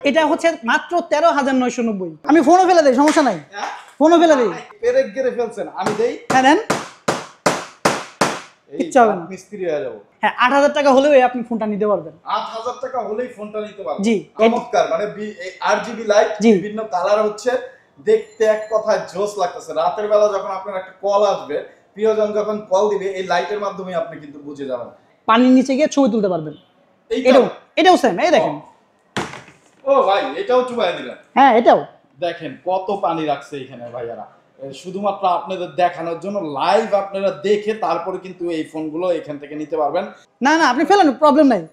এটা হচ্ছে মাত্র 13,990। আমি ফোনও ফেলে দেই, সমস্যা নাই, ফোনও ফেলে দেই। পেরেক গেরে ফেলছেন, আমি দেই। হ্যাঁ দেন, ইচ্ছা হবে না, মিস্ত্রি হয়ে যাব। হ্যাঁ 8,000 টাকা হলেও আপনি ফোনটা নিতে পারবেন। 8,000 টাকা হলেই ফোনটা নিতে পারবেন। জি, চমৎকার। মানে RGB লাইট, বিভিন্ন কালার হচ্ছে, দেখতে এক কথায় জোস লাগতেছে। রাতের বেলা যখন আপনার একটা কল আসবে, প্রিয়জন যখন কল দিবে, এই লাইটের মাধ্যমে আপনি কিন্তু বুঝে যাবেন। পানির নিচে গিয়ে ছবি তুলতে পারবেন। এটাও সেম, এই দেখেন। ও ভাই, এটাও চুবাই দিলেন? হ্যাঁ এটাও দেখেন কত পানি রাখছে এখানে ভাইয়ারা, শুধুমাত্র আপনাদের দেখানোর জন্য। লাইভ আপনারা দেখে তারপরে কিন্তু এই ফোনগুলো এখান থেকে নিতে পারবেন। না না, আপনি ফেলেন, প্রবলেম নাই।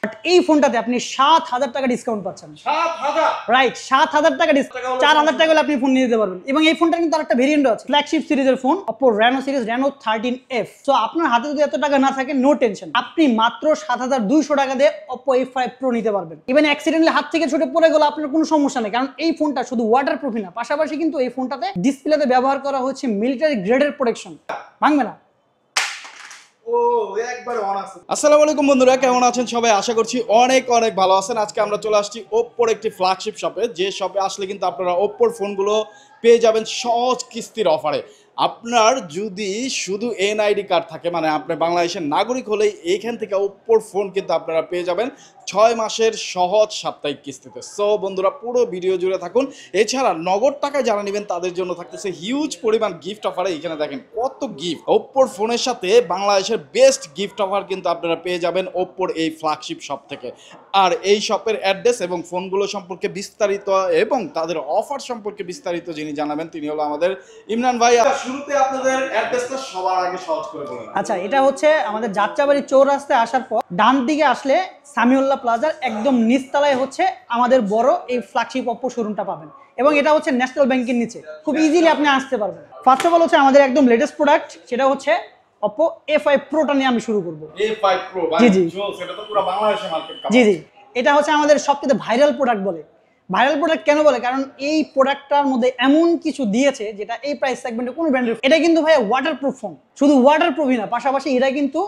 বাট এই ফোনটাতে আপনি 7,000 টাকা ডিসকাউন্ট পাচ্ছেন। 7,000? রাইট, 7,000 টাকা ডিসকাউন্ট, 4,000 টাকা হলে আপনি ফোন নিয়ে যেতে পারবেন। এবং এই ফোনটা কিন্তু আরেকটা ভেরিয়েন্টও আছে, ফ্ল্যাগশিপ সিরিজের phone, Oppo Reno series, Reno 13F। So আপনার হাতে যদি এত টাকা না থাকে, নো টেনশন, আপনি মাত্র 7,200 টাকা দিয়ে Oppo A5 Pro নিতে পারবেন। ইভেন অ্যাক্সিডেন্টলি হাত থেকে ছুটে পড়ে গেলে আপনার কোনো সমস্যা নেই, কারণ এই ফোনটা শুধু ওয়াটারপ্রুফই না, পাশাপাশি কিন্তু এই ফোনটাতে ডিসপ্লেতে ব্যবহার করা হচ্ছে মিলিটারি গ্রেডের প্রোটেকশন, ভাঙবে না। আসসালামু আলাইকুম বন্ধুরা, কেমন আছেন সবাই? আশা করছি অনেক অনেক ভালো আছেন। আজকে আমরা চলে আসছি ওপ্পোর একটি ফ্ল্যাগশিপ শপে, যে শপে আসলে কিন্তু আপনারা ওপ্পোর ফোনগুলো পেয়ে যাবেন সহজ কিস্তির অফারে। আপনার যদি শুধু এনআইডি কার্ড থাকে, মানে আপনি বাংলাদেশের নাগরিক হলেই এইখান থেকে ওপ্পোর ফোন কিন্তু আপনারা পেয়ে যাবেন 6 মাসের সহজ সাপ্তাহিক কিস্তিতে। সো বন্ধুরা, পুরো ভিডিও জুড়ে থাকুন। এছাড়া নগদ টাকায় যারা নেবেন তাদের জন্য থাকতেছে হিউজ পরিমাণ গিফট অফারে। এখানে দেখেন কত গিফট। ওপ্পোর ফোনের সাথে বাংলাদেশের বেস্ট গিফট অফার কিন্তু আপনারা পেয়ে যাবেন ওপ্পোর এই ফ্ল্যাগশিপ শপ থেকে। আর এই শপের অ্যাড্রেস এবং ফোনগুলো সম্পর্কে বিস্তারিত এবং তাদের অফার সম্পর্কে বিস্তারিত যিনি জানাবেন তিনি হলো আমাদের ইমরান ভাই। শুরুতে আপনাদের অ্যাড্রেসটা সবার আগে সহজ করে বলুন। আচ্ছা, এটা হচ্ছে আমাদের যাত্রাবাড়ি চৌরাস্তায় আসার পর ডান দিকে আসলে সামিউল্লাহ প্লাজার একদম নিচতলায় হচ্ছে আমাদের বড় এই ফ্ল্যাগশিপ Oppo শোরুমটা পাবেন, এবং এটা হচ্ছে ন্যাশনাল ব্যাংকের নিচে, খুব ইজিলি আপনি আসতে পারবেন। ফার্স্ট অফ অল হচ্ছে আমাদের একদম লেটেস্ট প্রোডাক্ট, সেটা হচ্ছে Oppo A5 Proটা নিয়ে আমি শুরু করব। A5 Pro, জি জি, এটা তো পুরো বাংলাদেশের মার্কেট কাভার। জি জি, এটা হচ্ছে আমাদের সবচেয়ে ভাইরাল প্রোডাক্ট বলে। ভাইরাল প্রোডাক্ট কেন বলে? কারণ এই প্রোডাক্টটার মধ্যে এমন কিছু দিয়েছে যেটা এই প্রাইস সেগমেন্টে কোনো ব্র্যান্ডের। এটা কিন্তু ভাই ওয়াটারপ্রুফ ফোন, শুধু ওয়াটারপ্রুফই না, পাশাপাশি এটা কিন্তু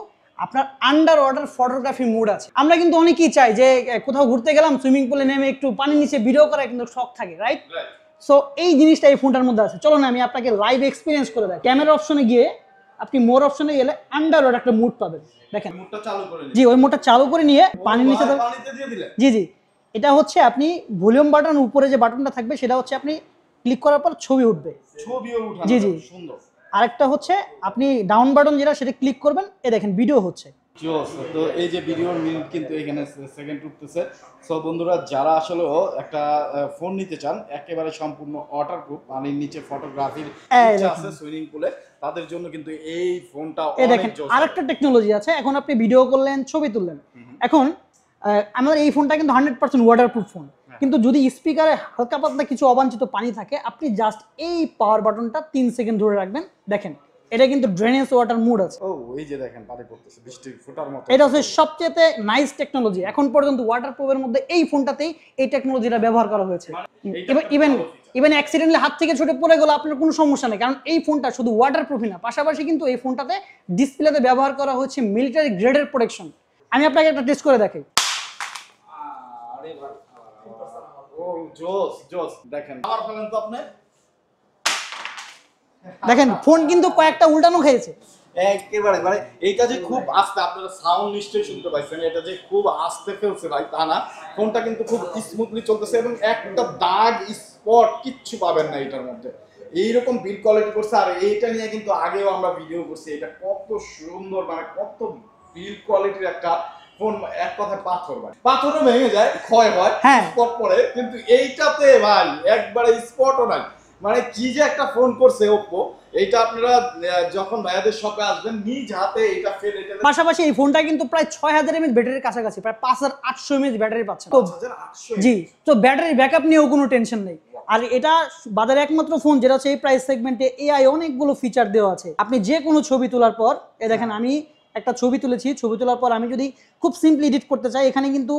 আপনার আন্ডার ওয়াটার ফটোগ্রাফি মোড আছে। আমরা কিন্তু অনেকেই চাই যে কোথাও ঘুরতে গেলাম, সুইমিং পুলে নেমে একটু পানির নিচে ভিডিও করা কিন্তু শখ থাকে, রাইট? সো এই জিনিসটা এই ফোনটার মধ্যে আছে। চলো না আমি আপনাকে লাইভ এক্সপিরিয়েন্স করে দেয়। ক্যামেরা অপশনে গিয়ে আপনি মোর অপশনে গেলে আন্ডার ওয়াটার একটা মুড পাবেন, দেখেন। মোডটা চালু করে জি, ওই মোডটা চালু করে নিয়ে পানির নিচে পানিতে দিয়ে দিলেন। জি জি, এটা হচ্ছে আপনি ভলিউম বাটন উপরে যে বাটনটা থাকবে সেটা হচ্ছে আপনি ক্লিক করার পর ছবি উঠবে, ছবিও উঠানো। জি জি, সুন্দর। আরেকটা হচ্ছে আপনি ডাউন বাটন যেটা সেটা ক্লিক করবেন, এই দেখেন ভিডিও হচ্ছে। তো এই যে ভিডিওর মিনিট কিন্তু এখানে সেকেন্ড উঠতেছে। সো বন্ধুরা, যারা আসলে একটা ফোন নিতে চান একেবারে সম্পূর্ণ ওয়াটারপ্রুফ, পানির নিচে ফটোগ্রাফির ইচ্ছা আছে সুইমিং পুলে, তাদের জন্য কিন্তু এই ফোনটা অনেক জোস। আরেকটা টেকনোলজি আছে, এখন আপনি ভিডিও করলেন, ছবি তুললেন, এখন আমাদের এই ফোনটা কিন্তু 100% ওয়াটারপ্রুফ ফোন, কিন্তু যদি স্পিকারে হালকা পাতলা কিছু অবাঞ্ছিত পানি থাকে, আপনি জাস্ট এই পাওয়ার বাটনটা 3 সেকেন্ড ধরে রাখবেন, দেখেন এটা কিন্তু ড্রেনেজ ওয়াটার মোড আছে। ও এই যে দেখেন পানি পড়তেছে বৃষ্টির ফোঁটার মতো। এটা হচ্ছে সবচেয়ে নাইস টেকনোলজি এখন পর্যন্ত ওয়াটারপ্রুফের মধ্যে, এই ফোনটাতেই এই টেকনোলজিটা ব্যবহার করা হয়েছে। ইভেন অ্যাক্সিডেন্টলি হাত থেকে ছুটে পড়ে গেলে আপনার কোনো সমস্যা নেই, কারণ এই ফোনটা শুধু ওয়াটারপ্রুফই না, পাশাপাশি কিন্তু এই ফোনটাতে ডিসপ্লেতে ব্যবহার করা হচ্ছে মিলিটারি গ্রেডের প্রোটেকশন। আমি আপনাকে একটা টেস্ট করে দেখাই। আরে ভাই, ও জোস জোস, দেখেন আবার ফেলেন তো আপনি। দেখেন ফোন কিন্তু কয়েকটা উল্টানো খেয়েছে একেবারে। মানে এইটা যে খুব আস্তে, আপনারা সাউন্ড নিশ্চয়ই শুনতে পাইছেন, এটা যে খুব আস্তে ফেলছে ভাই তা না, ফোনটা কিন্তু খুব স্মুথলি চলতেছে এবং একটা দাগ স্পট কিচ্ছু পাবেন না এটার মধ্যে। এইরকম বিল্ড কোয়ালিটি করছে। আর এইটা নিয়ে কিন্তু আগেও আমরা ভিডিও করছি, এটা কত সুন্দর, মানে কত বিল্ড কোয়ালিটির একটা ফোন। এক কথায় পাথর ভাই, পাথরও ভেঙে যায়, ক্ষয় হয়, স্পট পড়ে, কিন্তু এইটাতে ভাই একবারে স্পটও নাই। মানে কি যে একটা ফোন করছে ওপ্পো। এইটা আপনারা যখন ভাইয়াদের শপে আসবেন নিজ হাতে এটা ফেলে এটা। পাশাপাশি এই ফোনটা কিন্তু প্রায় 6000 mAh ব্যাটারির কাছাকাছি, প্রায় 5800 mAh ব্যাটারি পাচ্ছেন। তো 5800 জি, তো ব্যাটারি ব্যাকআপ নিয়েও কোনো টেনশন নেই। আর এটা বাজারে একমাত্র ফোন যেটা হচ্ছে এই প্রাইস সেগমেন্টে এআই অনেকগুলো ফিচার দেওয়া আছে। আপনি যে কোনো ছবি তোলার পর, এই দেখেন আমি একটা ছবি তুলেছি, ছবি তোলার পর আমি যদি খুব সিম্পলি এডিট করতে চাই, এখানে কিন্তু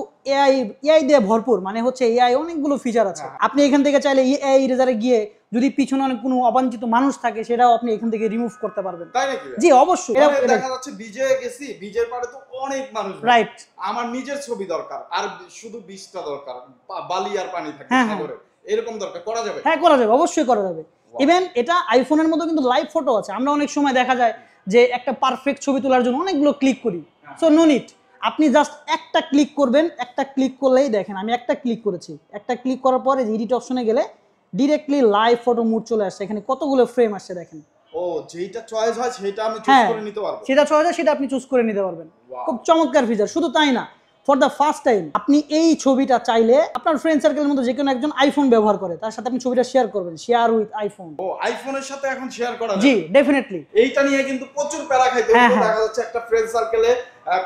এআই দিয়ে ভরপুর, মানে হচ্ছে এআই অনেকগুলো ফিচার আছে। আপনি এখান থেকে চাইলে এআই ইরেজারে গিয়ে যদি পিছনে অনেক কোনো অবাঞ্ছিত মানুষ থাকে সেটাও আপনি এখান থেকে রিমুভ করতে পারবেন। তাই নাকি? জি অবশ্যই। দেখা যাচ্ছে বিজে গেছি, বিজের পারে তো অনেক মানুষ, রাইট, আমার নিজের ছবি দরকার আর শুধু বীজটা দরকার, বালি আর পানি থাকে হ্যাঁ, সাগরে, এরকম দরকার, করা যাবে? হ্যাঁ করা যাবে, অবশ্যই করা যাবে। ইভেন এটা আইফোনের মধ্যে কিন্তু লাইভ ফটো আছে। আমরা অনেক সময় দেখা যায় যে একটা পারফেক্ট ছবি তোলার জন্য অনেকগুলো ক্লিক করি, সো নো নিড। আপনি জাস্ট একটা ক্লিক করবেন, একটা ক্লিক করলেই দেখেন আমি একটা ক্লিক করেছি, একটা ক্লিক করার পরে এডিট অপশনে গেলে ডিরেক্টলি লাইভ ফটো মুড চলে আসছে। এখানে কতগুলো ফ্রেম আসছে দেখেন। ও, যেটা চয়েস হয় সেটা আমি চুজ করে নিতে পারবো। সেটা চয়েস হয় সেটা আপনি চুজ করে নিতে পারবেন। খুব চমৎকার ফিচার। শুধু তাই না, ফর দ্য ফার্স্ট টাইম আপনি এই ছবিটা চাইলে আপনার ফ্রেন্ড সার্কেলের মধ্যে যে কোনো একজন আইফোন ব্যবহার করে তার সাথে আপনি ছবিটা শেয়ার করবেন, শেয়ার উইথ আইফোন। ও, আইফোনের সাথে এখন শেয়ার করা যায়? জি ডেফিনেটলি। এইটা নিয়ে কিন্তু প্রচুর প্যারা খাইতে হতো। দেখা যাচ্ছে একটা ফ্রেন্ড সার্কেলে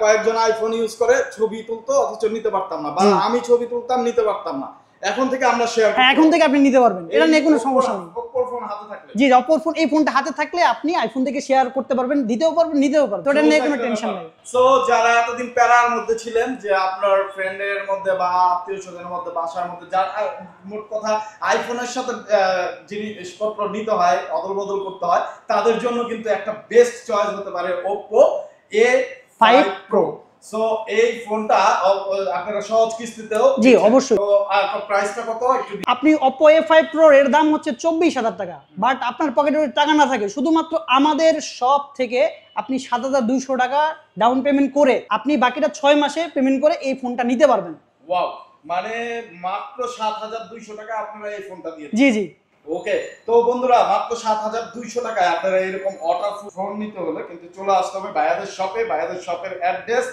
কয়েকজন আইফোন ইউজ করে, ছবি তুলতো অথচ নিতে পারতাম না, বা আমি ছবি তুলতাম নিতে পারতাম না। এখন থেকে আমরা শেয়ার, হ্যাঁ এখন থেকে আপনি নিতে পারবেন, এটা নিয়ে কোনো সমস্যা নেই। অপর ফোন হাতে থাকলে, জি অপর ফোন, এই ফোনটা হাতে থাকলে আপনি আইফোন থেকে শেয়ার করতে পারবেন, দিতেও পারবেন, নিতেও পারবেন, তো এটা নিয়ে কোনো টেনশন নেই। সো যারা এতদিন প্যারার মধ্যে ছিলেন যে আপনার ফ্রেন্ডের মধ্যে বা আত্মীয় স্বজনের মধ্যে, বাসার মধ্যে, যার মোট কথা আইফোনের সাথে জিনিসপত্র নিতে হয়, অদল বদল করতে হয়, তাদের জন্য কিন্তু একটা বেস্ট চয়েস হতে পারে Oppo A5 Pro। সো এই ফোনটা আপনারা সহজ কিস্তিতেও, জি অবশ্যই। তো প্রাইসটা কত একটু? আপনি Oppo A5 Pro এর দাম হচ্ছে 24,000 টাকা, বাট আপনার পকেটে টাকা না থাকে, শুধুমাত্র আমাদের শপ থেকে আপনি 7,200 টাকা ডাউন পেমেন্ট করে আপনি বাকিটা 6 মাসে পেমেন্ট করে এই ফোনটা নিতে পারবেন। ওয়াও, মানে মাত্র 7,200 টাকা আপনারা এই ফোনটা দিয়ে? জি জি। ওকে, তো বন্ধুরা মাত্র 7,200 টাকায় আপনারা এরকম অর্ডার ফোন নিতে হলে কিন্তু চলে আসতে হবে বায়াদের শপে। বায়াদের শপের অ্যাড্রেস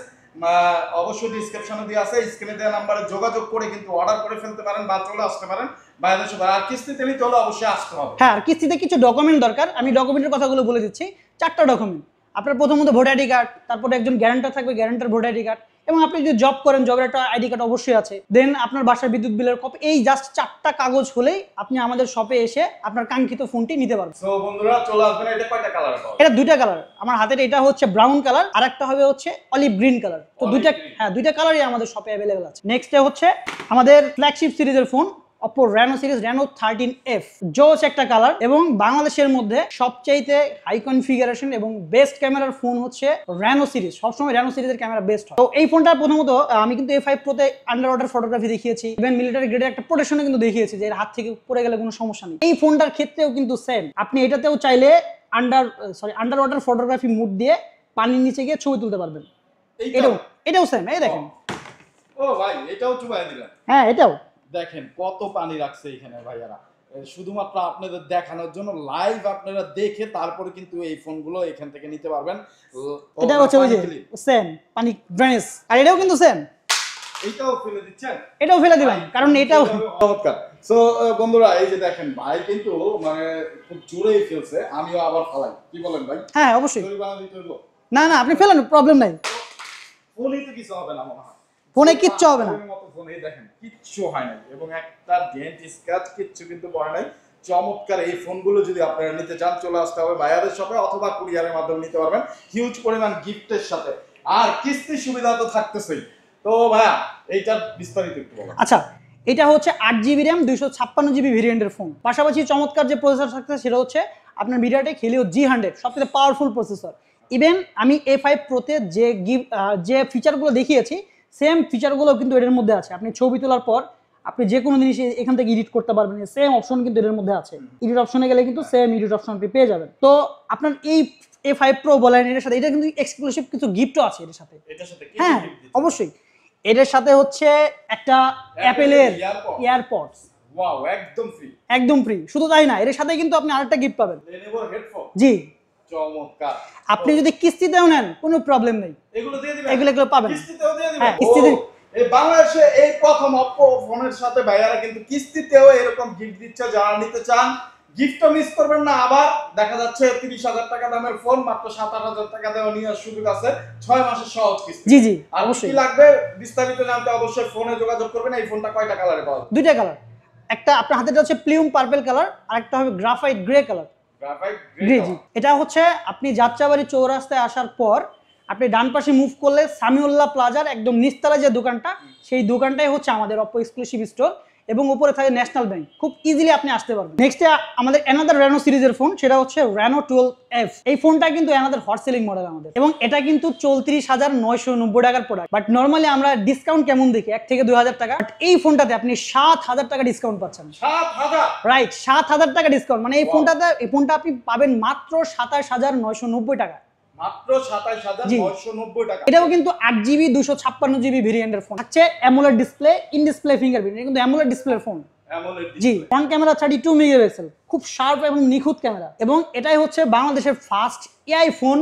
অবশ্যই ডেসক্রিপশনে দেওয়া আছে, স্ক্রিনে দেওয়া নাম্বারে যোগাযোগ করে কিন্তু অর্ডার করে ফেলতে পারেন বা চলে আসতে পারেন বায়াদের শপে। আর কিস্তিতে নিতে হলে অবশ্যই আসতে হবে। হ্যাঁ, আর কিস্তিতে কিছু ডকুমেন্ট দরকার, আমি ডকুমেন্টের কথাগুলো বলে দিচ্ছি। 4টা ডকুমেন্ট। আপনার প্রথমত ভোটার আইডি কার্ড, তারপরে একজন গ্যারান্টার থাকবে, গ্যারান্টার ভোটার আইডি কার্ড, এবং আপনি যদি জব করেন জবের একটা আইডি কার্ড অবশ্যই আছে। দেন আপনার বাসার বিদ্যুৎ বিলের কপি। এই জাস্ট 4টা কাগজ হলেই আপনি আমাদের শপে এসে আপনার কাঙ্ক্ষিত ফোনটি নিতে পারবেন। সো বন্ধুরা চলে আসবেন। এটা কয়টা কালার পাবেন? এটা 2টা কালার। আমার হাতের এটা হচ্ছে ব্রাউন কালার, আর একটা হবে হচ্ছে অলিভ গ্রিন কালার। তো দুইটা কালারই আমাদের শপে অ্যাভেলেবেল আছে। নেক্সটে হচ্ছে আমাদের ফ্ল্যাগশিপ সিরিজের phone Oppo Reno series Reno 13F, জোস একটা কালার, এবং বাংলাদেশের মধ্যে সবচাইতে হাই কনফিগারেশন এবং বেস্ট ক্যামেরার ফোন হচ্ছে Reno সিরিজ। সবসময় Reno সিরিজের ক্যামেরা বেস্ট হয়। তো এই ফোনটা প্রথমত আমি কিন্তু A5 Pro তে আন্ডার ওয়াটার ফটোগ্রাফি দেখিয়েছি, ইভেন মিলিটারি গ্রেডের একটা প্রোটেকশনও কিন্তু দেখিয়েছি যে এর হাত থেকে পড়ে গেলে কোনো সমস্যা নেই। এই ফোনটার ক্ষেত্রেও কিন্তু সেম, আপনি এটাতেও চাইলে আন্ডার ওয়াটার ফটোগ্রাফি মুড দিয়ে পানির নিচে গিয়ে ছবি তুলতে পারবেন। এটাও সেম, এই দেখেন। ও ভাই, এটাও চুবাই দিলেন? হ্যাঁ এটাও দেখেন কত পানি রাখছে এখানে ভাইয়ারা, শুধুমাত্র আপনাদের দেখানোর জন্য। লাইভ আপনারা দেখে তারপরে কিন্তু এই ফোনগুলো এখান থেকে নিতে পারবেন। এটা হচ্ছে ওই যে সেম পানি ড্রেনেজ, আর এটাও কিন্তু সেম। এইটাও ফেলে দিচ্ছেন? এটাও ফেলে দিলাম, কারণ এটাও চমৎকার। সো বন্ধুরা এই যে দেখেন, ভাই কিন্তু মানে খুব জোরেই ফেলছে, আমিও আবার ফালাই। কি বলেন ভাই? হ্যাঁ অবশ্যই। জরিমানা দিতে হইব? না না, আপনি ফেলেন, প্রবলেম নাই। ফোনে তো কিছু হবে না মনে হয়। ফোনে কিচ্ছু হবে না। ফোনে দেখেন কিচ্ছু হয় নাই, এবং একটা ডেন্ট স্ক্র্যাচ কিচ্ছু কিন্তু পড়ে নাই। চমৎকার এই ফোনগুলো যদি আপনারা নিতে চান চলে আসতে হবে বায়াদের শপে, অথবা কুরিয়ারের মাধ্যমে নিতে পারবেন হিউজ পরিমাণ গিফটের সাথে। আর কিস্তির সুবিধা তো থাকতেছেই। তো ভাইয়া এইটার বিস্তারিত একটু বলুন। আচ্ছা, এটা হচ্ছে 8GB RAM 256GB ভেরিয়েন্টের ফোন। পাশাপাশি চমৎকার যে প্রসেসর থাকছে সেটা হচ্ছে আপনার MediaTek Helio G100, সবথেকে পাওয়ারফুল প্রসেসর। ইভেন আমি A5 Pro তে যে ফিচারগুলো দেখিয়েছি সেম ফিচারগুলো কিন্তু এর মধ্যে আছে। আপনি ছবি তোলার পর আপনি যে কোনো জিনিস এখান থেকে এডিট করতে পারবেন, সেম অপশন কিন্তু এর মধ্যে আছে। এডিট অপশনে গেলে কিন্তু সেম এডিট অপশন আপনি পেয়ে যাবেন। তো আপনার এই A5 Pro বলেন, এর সাথে এটা কিন্তু এক্সক্লুসিভ কিছু গিফটও আছে এর সাথে। হ্যাঁ অবশ্যই, এটার সাথে হচ্ছে একটা অ্যাপেলের এয়ারপডস। ওয়াও, একদম ফ্রি। একদম ফ্রি। শুধু তাই না, এর সাথে কিন্তু আপনি আরেকটা গিফট পাবেন, Lenovo হেডফোন। জি চমৎকার। আপনি যদি কিস্তিতেও নেন কোনো প্রবলেম নেই, এগুলো দিয়ে দিবেন? এগুলো পাবেন, কিস্তিতেও দিয়ে দিবেন? হ্যাঁ কিস্তিতে। এই বাংলাদেশে এই প্রথম Oppo ফোনের সাথে ভাইয়ারা কিন্তু কিস্তিতেও এরকম গিফট দিচ্ছে। যারা নিতে চান গিফটও মিস করবেন না। আবার দেখা যাচ্ছে 30,000 টাকা দামের ফোন মাত্র 7-8,000 টাকা দেওয়া নেওয়ার সুযোগ আছে 6 মাসের সহজ কিস্তি। জি জি আর অবশ্যই। কি লাগবে বিস্তারিত জানতে অবশ্যই ফোনে যোগাযোগ করবেন। এই ফোনটা কয়টা কালারে পাওয়া যাবে? 2টা কালার। একটা আপনার হাতেটা হচ্ছে প্লিউম পার্পল কালার, আর একটা হবে graphite grey colour. Graphite grey, জি। এটা হচ্ছে আপনি যাত্রাবাড়ি চৌরাস্তায় আসার পর আপনি ডান পাশে মুভ করলে সামিউল্লাহ প্লাজার একদম নিচতলা যে দোকানটা, সেই দোকানটাই হচ্ছে আমাদের অপো এক্সক্লুসিভ স্টোর, এবং উপরে থাকে ন্যাশনাল ব্যাংক। খুব ইজিলি আপনি আসতে পারবেন। নেক্সট আমাদের অ্যানাদার রেনো সিরিজের ফোন, সেটা হচ্ছে রেনো 12F। এই ফোনটা কিন্তু অ্যানাদার হট সেলিং মডেল আমাদের, এবং এটা কিন্তু 34,990 টাকার প্রোডাক্ট। বাট নর্মালি আমরা ডিসকাউন্ট কেমন দেখি 1 থেকে 2,000 টাকা, বাট এই ফোনটাতে আপনি 7,000 টাকা ডিসকাউন্ট পাচ্ছেন। 7,000? রাইট, 7,000 টাকা ডিসকাউন্ট, মানে এই ফোনটা আপনি পাবেন মাত্র 27,990 টাকা। মাত্র 27,990 টাকা। এটাও কিন্তু 8GB 256GB ভেরিয়েন্টের ফোন। থাকছে AMOLED display, in display fingerprint, এটা কিন্তু অ্যামোলেড ডিসপ্লের ফোন। জি, ফ্রন্ট ক্যামেরা 32 মেগাপিক্সেল, খুব শার্প এবং নিখুঁত ক্যামেরা, এবং এটাই হচ্ছে বাংলাদেশের first AI phone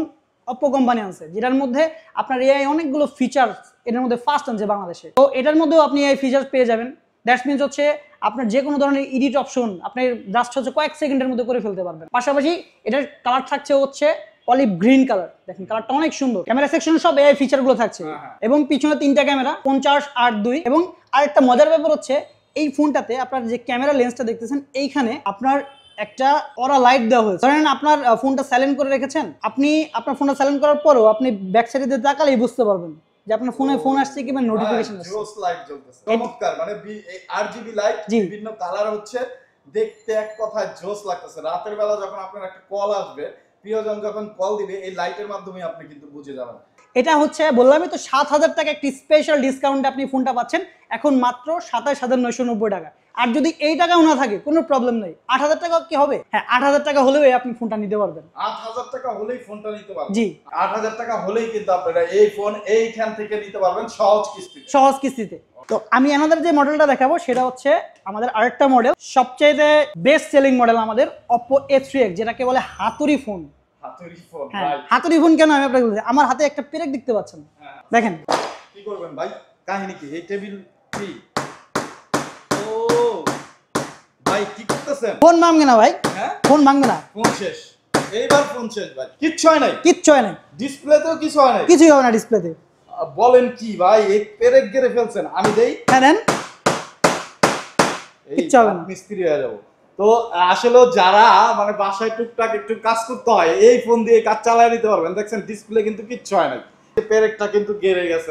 Oppo company আনছে, যেটার মধ্যে আপনার এআই অনেকগুলো ফিচার এটার মধ্যে ফার্স্ট আনছে বাংলাদেশে। তো এটার মধ্যেও আপনি এআই ফিচার পেয়ে যাবেন। দ্যাটস মিনস হচ্ছে আপনার যে কোনো ধরনের এডিট অপশন আপনি জাস্ট হচ্ছে কয়েক সেকেন্ডের মধ্যে করে ফেলতে পারবেন। পাশাপাশি এটার কালার থাকছে হচ্ছে অলিভ গ্রিন কালার, দেখেন কালারটা অনেক সুন্দর। ক্যামেরা সেকশনে সব এআই ফিচার গুলো থাকছে, এবং পিছনে 3টা ক্যামেরা 50, 8, 2। এবং আরেকটা মজার ব্যাপার হচ্ছে এই ফোনটাতে আপনার যে ক্যামেরা লেন্সটা দেখতেছেন, এইখানে আপনার একটা অরা লাইট দেওয়া হয়েছে। ধরেন আপনার ফোনটা সাইলেন্ট করে রেখেছেন, আপনি আপনার ফোনটা সাইলেন্ট করার পরেও আপনি ব্যাক সাইডে দিয়ে তাকালেই বুঝতে পারবেন যে আপনার ফোনে ফোন আসছে কিংবা নোটিফিকেশন আসছে। জোস লাইট জ্বলতেছে, চমৎকার। মানে RGB লাইট, বিভিন্ন কালার হচ্ছে, দেখতে এক কথায় জোস লাগতেছে। রাতের বেলা যখন আপনার একটা কল আসবে, প্রিয়জন যখন কল দিবে, এই লাইটের মাধ্যমে আপনি কিন্তু বুঝে যাবেন। এটা হচ্ছে বললামই তো, 7,000 টাকা একটি স্পেশাল ডিসকাউন্টে আপনি ফোনটা পাচ্ছেন এখন মাত্র 27,990 টাকা। আর যদি এই টাকাও না থাকে কোনো প্রবলেম নেই, 8,000 টাকা কি হবে? হ্যাঁ, 8,000 টাকা হলেও আপনি ফোনটা নিতে পারবেন। 8,000 টাকা হলেই ফোনটা নিতে পারবেন। জি, 8,000 টাকা হলেই কিন্তু আপনারা এই ফোন এইখান থেকে নিতে পারবেন সহজ কিস্তিতে। সহজ কিস্তিতে। তো আমি আমাদের যে মডেলটা দেখাবো সেটা হচ্ছে আমাদের আরেকটা মডেল, সবচেয়ে বেস্ট সেলিং মডেল আমাদের Oppo A3X, যেটাকে বলে হাতুড়ি ফোন। হাতুড়ি ফোন? হ্যাঁ, হাতুড়ি ফোন কেন আমি আপনাকে বলছি, আমার হাতে একটা পেরেক দেখতে পাচ্ছেন, দেখেন। কি করবেন ভাই, কাহিনী কি? এই টেবিল কি? ও ভাই, কি করতেছেন? ফোন ভাঙবে না ভাই, হ্যাঁ, ফোন ভাঙবে না। ফোন শেষ, এইবার ফোন শেষ ভাই। কিচ্ছু হয় নাই? কিচ্ছু হয় নাই, ডিসপ্লেতেও কিছু হয় নাই? কিছুই হবে না ডিসপ্লেতে। বলেন কি ভাই, এই পেরেক গেড়ে ফেলছেন? আমি দেই, হ্যাঁ দেন, এই কিচ্ছু হবে না। মিস্ত্রি হয়ে যাবো। তো আসলে যারা মানে বাসায় টুকটাক একটু কাজ করতে হয়, এই ফোন দিয়ে কাজ চালায় নিতে পারবেন। দেখছেন ডিসপ্লে কিন্তু কিচ্ছু হয় নাই, পেরেকটা কিন্তু গেড়ে গেছে,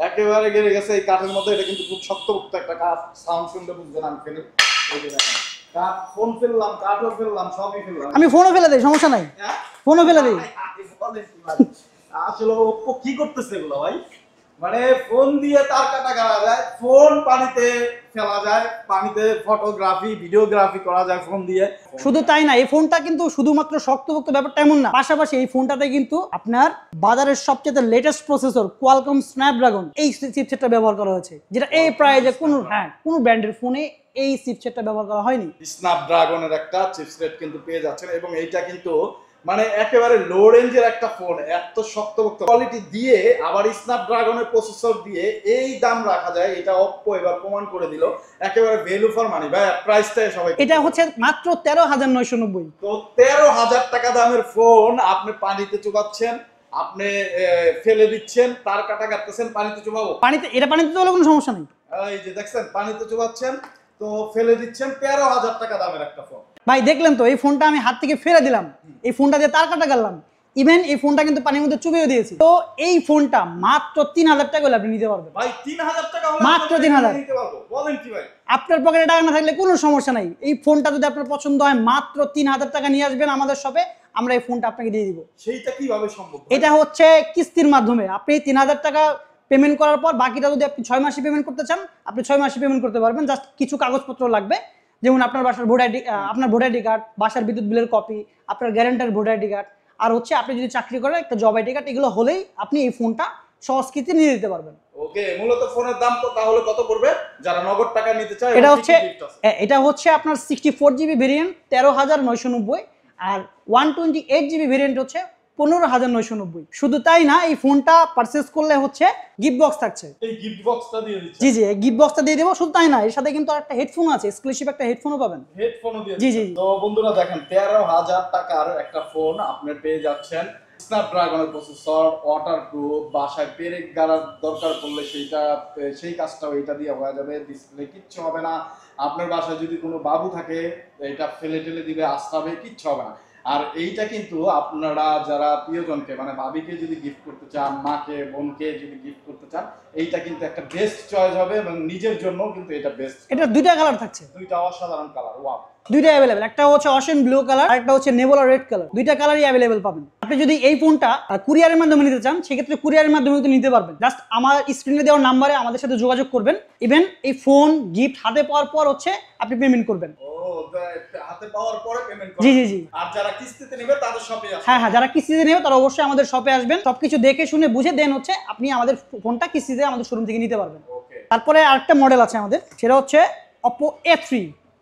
একেবারে গেড়ে গেছে। এই কাঠের মধ্যে এটা কিন্তু খুব শক্তপোক্ত একটা কাঠ, সাউন্ড শুনলে বুঝবেন আমি ফেলে। এই যে দেখেন, ফোন ফেললাম, কাঠও ফেললাম, সবই ফেললাম। আমি ফোনও ফেলে দিই, সমস্যা নাই, ফোনও ফেলে দিই। আসলে ওপ্পো কি করতেছে এগুলো ভাই? মানে ফোন দিয়ে তার কাটা করা যায়, ফোন পানিতে ফেলা যায়, পানিতে ফটোগ্রাফি ভিডিওগ্রাফি করা যায় ফোন দিয়ে। শুধু তাই না, এই ফোনটা কিন্তু শুধুমাত্র শক্তপোক্ত ব্যাপারটা এমন না, পাশাপাশি এই ফোনটাতে কিন্তু আপনার বাজারের সবচেয়ে লেটেস্ট প্রসেসর কোয়ালকম স্ন্যাপড্রাগন এই চিপসেটটা ব্যবহার করা হয়েছে, যেটা এই প্রাইজে কোনো ব্র্যান্ডের ফোনে এই চিপসেটটা ব্যবহার করা হয়নি। স্ন্যাপড্রাগনের একটা চিপসেট কিন্তু পেয়ে যাচ্ছেন, এবং এইটা কিন্তু মানে একেবারে লো রেঞ্জের একটা ফোন, এত শক্তপোক্ত কোয়ালিটি দিয়ে আবার স্ন্যাপড্রাগনের প্রসেসর দিয়ে এই দাম রাখা যায়, এটা অপ্পো এবার প্রমাণ করে দিল। একেবারে ভ্যালু ফর মানি ভাই, প্রাইসটাই সবাই। এটা হচ্ছে মাত্র 13,990। তো 13,000 টাকা দামের ফোন আপনি পানিতে চুবাচ্ছেন, আপনি ফেলে দিচ্ছেন, তার কাটা কাটতেছেন, পানিতে চুবাবো, পানিতে চলে কোনো সমস্যা নেই। এই যে দেখছেন, পানিতে চুবাচ্ছেন তো ফেলে দিচ্ছেন, 13,000 টাকা দামের একটা ফোন। ভাই দেখলেন তো, এই ফোনটা আমি হাত থেকে ফেলে দিলাম, এই ফোনটা দিয়ে তার কাটা গেলাম, ইভেন এই ফোনটা কিন্তু পানির মধ্যে চুবিয়ে দিয়েছি। তো এই ফোনটা মাত্র 3,000 টাকা হলে আপনি নিতে পারবেন। ভাই 3,000 টাকা হলে মাত্র 3,000 নিতে পারবো? বলেন কি ভাই? আপনার পকেটে টাকা না থাকলে কোনো সমস্যা নাই, এই ফোনটা যদি আপনার পছন্দ হয় মাত্র 3,000 টাকা নিয়ে আসবেন আমাদের শপে, আমরা এই ফোনটা আপনাকে দিয়ে দিব। সেইটা কিভাবে সম্ভব? এটা হচ্ছে কিস্তির মাধ্যমে, আপনি 3,000 টাকা পেমেন্ট করার পর বাকিটা যদি আপনি 6 মাসে পেমেন্ট করতে চান, আপনি 6 মাসে পেমেন্ট করতে পারবেন। জাস্ট কিছু কাগজপত্র লাগবে, যেমন আপনার বাসার ভোটার আইডি কার্ড, বাসার বিদ্যুৎ বিলের কপি, আপনার গ্যারান্টার ভোটার আইডি কার্ড, আর হচ্ছে আপনি যদি চাকরি করেন একটা জব আইডি কার্ড, এগুলো হলেই আপনি এই ফোনটা সহজ কিস্তি নিয়ে দিতে পারবেন। ওকে, মূলত ফোনের দাম তো তাহলে কত পড়বে যারা নগদ টাকা নিতে চায়? এটা হচ্ছে আপনার 64GB ভেরিয়েন্ট 13,990, আর 128GB ভেরিয়েন্ট হচ্ছে 15,990। শুধু তাই না, এই ফোনটা পারচেজ করলে হচ্ছে গিফট বক্স থাকছে। এই গিফট বক্সটা দিয়ে দিচ্ছি? জি জি, গিফট বক্সটা দিয়ে দেব। শুধু তাই না, এর সাথে কিন্তু একটা হেডফোন আছে, এক্সক্লুসিভ একটা হেডফোনও পাবেন। হেডফোনও দিয়ে জি জি। তো বন্ধুরা দেখেন, 13,000 টাকার একটা ফোন আপনি পেয়ে যাচ্ছেন, স্ন্যাপড্রাগনের প্রসেসর, ওয়াটারপ্রুফ, বাসায় পেরেক গাড়ার দরকার পড়লে সেই কাজটাও এটা দিয়ে হয়ে যাবে, ডিসপ্লে কিচ্ছু হবে না। আপনার বাসায় যদি কোনো বাবু থাকে, এটা ফেলে টেলে দিবে, আস্তাবে, কিচ্ছু হবে না। আর এইটা কিন্তু আপনারা যারা প্রিয়জনকে মানে ভাবিকে যদি গিফট করতে চান, মাকে বোনকে যদি গিফট করতে চান, এইটা কিন্তু একটা বেস্ট চয়েস হবে এবং নিজের জন্য কিন্তু এটা বেস্ট। এটা দুইটা কালার থাকছে, দুইটা অসাধারণ কালার। ওয়াও, দুইটা অ্যাভেলেবেল। একটা হচ্ছে অশেন ব্লু কালার আর একটা হচ্ছে নেভোলা রেড কালার। দুইটা কালারই অ্যাভেলেবেল পাবেন। আপনি যদি এই ফোনটা কুরিয়ারের মাধ্যমে নিতে চান সেক্ষেত্রে কুরিয়ারের মাধ্যমে কিন্তু নিতে পারবেন। জাস্ট আমার স্ক্রিনে দেওয়া নাম্বারে আমাদের সাথে যোগাযোগ করবেন। ইভেন এই ফোন গিফট হাতে পাওয়ার পর হচ্ছে আপনি পেমেন্ট করবেন। হাতে পাওয়ার পরে পেমেন্ট জি করবেন। জি জি। আর যারা কিস্তিতে নেবে তাদের শপে আসবে। হ্যাঁ, যারা কিস্তিতে নেবে তারা অবশ্যই আমাদের শপে আসবেন। সবকিছু দেখে শুনে বুঝে দেন হচ্ছে আপনি আমাদের ফোনটা কিস্তিতে আমাদের শোরুম থেকে নিতে পারবেন। ওকে। তারপরে আরেকটা মডেল আছে আমাদের, সেটা হচ্ছে Oppo A3।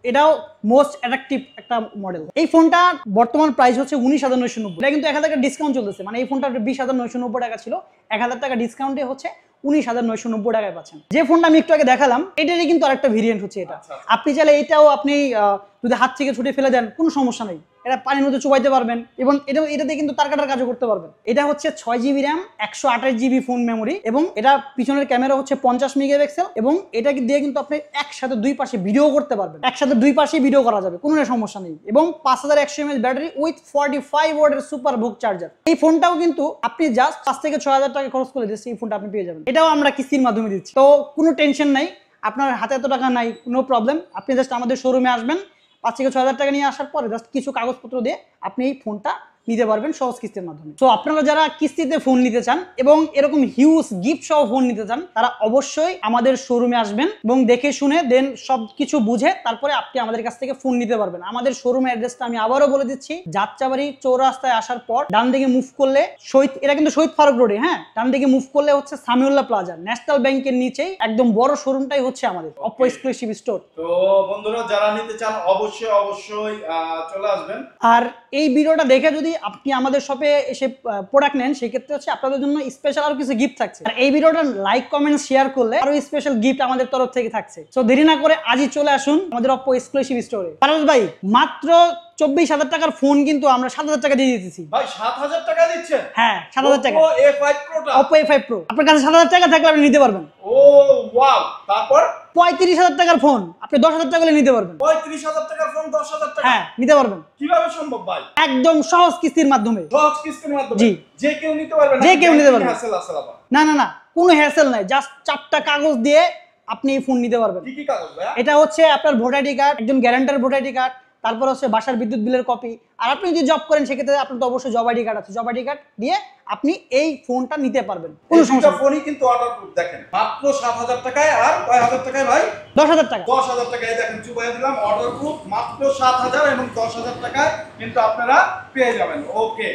এটাও মোস্ট অ্যাট্রাকটিভ একটা মডেল। এই ফোনটা বর্তমান প্রাইস হচ্ছে 19,990। এটা কিন্তু 1,000 টাকা ডিসকাউন্ট চলতেছে, মানে এই ফোনটা 20,990 টাকা ছিল, 1,000 টাকা ডিসকাউন্টে হচ্ছে 19,990 টাকায় পাচ্ছেন। যে ফোনটা আমি একটু আগে দেখালাম এটারই কিন্তু আরেকটা ভেরিয়েন্ট হচ্ছে এটা। আপনি চাইলে এটাও আপনি যদি হাত থেকে ছুটে ফেলে দেন কোনো সমস্যা নেই, এটা পানির মধ্যে চুবাইতে পারবেন এবং এটাতে কিন্তু তার কাটার কাজও করতে পারবেন। এটা হচ্ছে 6GB RAM, 128GB phone memory এবং এটা পিছনের ক্যামেরা হচ্ছে 50 মেগাপিক্সেল এবং এটা দিয়ে কিন্তু আপনি একসাথে দুই পাশে ভিডিও করতে পারবেন। একসাথে দুই পাশে ভিডিও করা যাবে, কোনো সমস্যা নেই। এবং 5100 mAh ব্যাটারি উইথ 45 ওয়াটের সুপার বুক চার্জার। এই ফোনটাও কিন্তু আপনি জাস্ট 5 থেকে 6,000 টাকা খরচ করে দিচ্ছি এই ফোনটা আপনি পেয়ে যাবেন। এটাও আমরা কিস্তির মাধ্যমে দিচ্ছি, তো কোনো টেনশন নাই। আপনার হাতে এত টাকা নাই, নো প্রবলেম। আপনি জাস্ট আমাদের শোরুমে আসবেন, 5 থেকে 6,000 টাকা নিয়ে আসার পরে জাস্ট কিছু কাগজপত্র দিয়ে আপনি এই ফোনটা নিতে পারবেন সহজ কিস্তির মাধ্যমে। তো আপনারা যারা কিস্তিতে ফোন নিতে চান এবং এরকম হিউজ গিফট সহ ফোন নিতে চান তারা অবশ্যই আমাদের শোরুমে আসবেন এবং দেখে শুনে দেন সব কিছু বুঝে তারপরে আপনি আমাদের কাছ থেকে ফোন নিতে পারবেন। আমাদের শোরুমের অ্যাড্রেসটা আমি আবারও বলে দিচ্ছি, যাত্রাবাড়ি চৌরাস্তায় আসার পর ডান দিকে মুভ করলে এটা কিন্তু শহীদ ফারুক রোডে, হ্যাঁ, ডান দিকে মুভ করলে হচ্ছে সামিউল্লাহ প্লাজা, ন্যাশনাল ব্যাংকের নিচেই একদম বড় শোরুমটাই হচ্ছে আমাদের Oppo এক্সক্লুসিভ স্টোর। তো বন্ধুরা যারা নিতে চান অবশ্যই চলে আসবেন। আর এই ভিডিওটা দেখে যদি আপনি আমাদের শপে এসে প্রোডাক্ট নেন সেক্ষেত্রে হচ্ছে আপনাদের জন্য স্পেশাল আরো কিছু গিফট থাকছে। আর এই ভিডিওটা লাইক কমেন্ট শেয়ার করলে আরো স্পেশাল গিফট আমাদের তরফ থেকে থাকছে। তো দেরি না করে আজই চলে আসুন আমাদের Oppo এক্সক্লুসিভ স্টোরে। পারভেজ ভাই, মাত্র 24,000 টাকার ফোন কিন্তু আমরা 7,000 টাকা দিয়ে দিতেছি। ভাই 7,000 টাকা দিচ্ছেন? হ্যাঁ, 7,000 টাকা। Oppo A5 Pro টা? Oppo A5 Pro আপনার কাছে 7,000 টাকা থাকলে আপনি নিতে পারবেন। ও ওয়াও। তারপর 35,000 টাকার ফোন আপনি 10,000 টাকা করে নিতে পারবেন। 35,000 টাকার ফোন 10,000 টাকা? হ্যাঁ, নিতে পারবেন। কিভাবে সম্ভব ভাই? একদম সহজ কিস্তির মাধ্যমে। সহজ কিস্তির মাধ্যমে? জি। যে কেউ নিতে পারবে? যে কেউ নিতে পারবে। হ্যাসেল আছে আবার? না না না, কোনো হ্যাসেল নাই, জাস্ট 4টা কাগজ দিয়ে আপনি এই ফোন নিতে পারবেন। কি কি কাগজ ভাই? এটা হচ্ছে আপনার ভোটার আইডি কার্ড, একজন গ্যারান্টার ভোটার আইডি কার্ড, তারপর হচ্ছে বাসার বিদ্যুৎ বিলের কপি। আর আপনি যদি জব করেন সেক্ষেত্রে আপনার তো অবশ্যই জব আইডি কার্ড আছে, জব আইডি কার্ড দিয়ে আপনি এই ফোনটা নিতে পারবেন। কোনো সমস্যা নেই। ফোনই কিন্তু ওয়াটারপ্রুফ। দেখেন মাত্র 7,000 টাকায়। আর কয় হাজার টাকায় ভাই? 10,000 টাকা। 10,000 টাকায় দেখেন চুবাইয়া দিলাম ওয়াটারপ্রুফ। মাত্র 7,000 এবং 10,000 টাকায় কিন্তু আপনারা পেয়ে যাবেন। ওকে।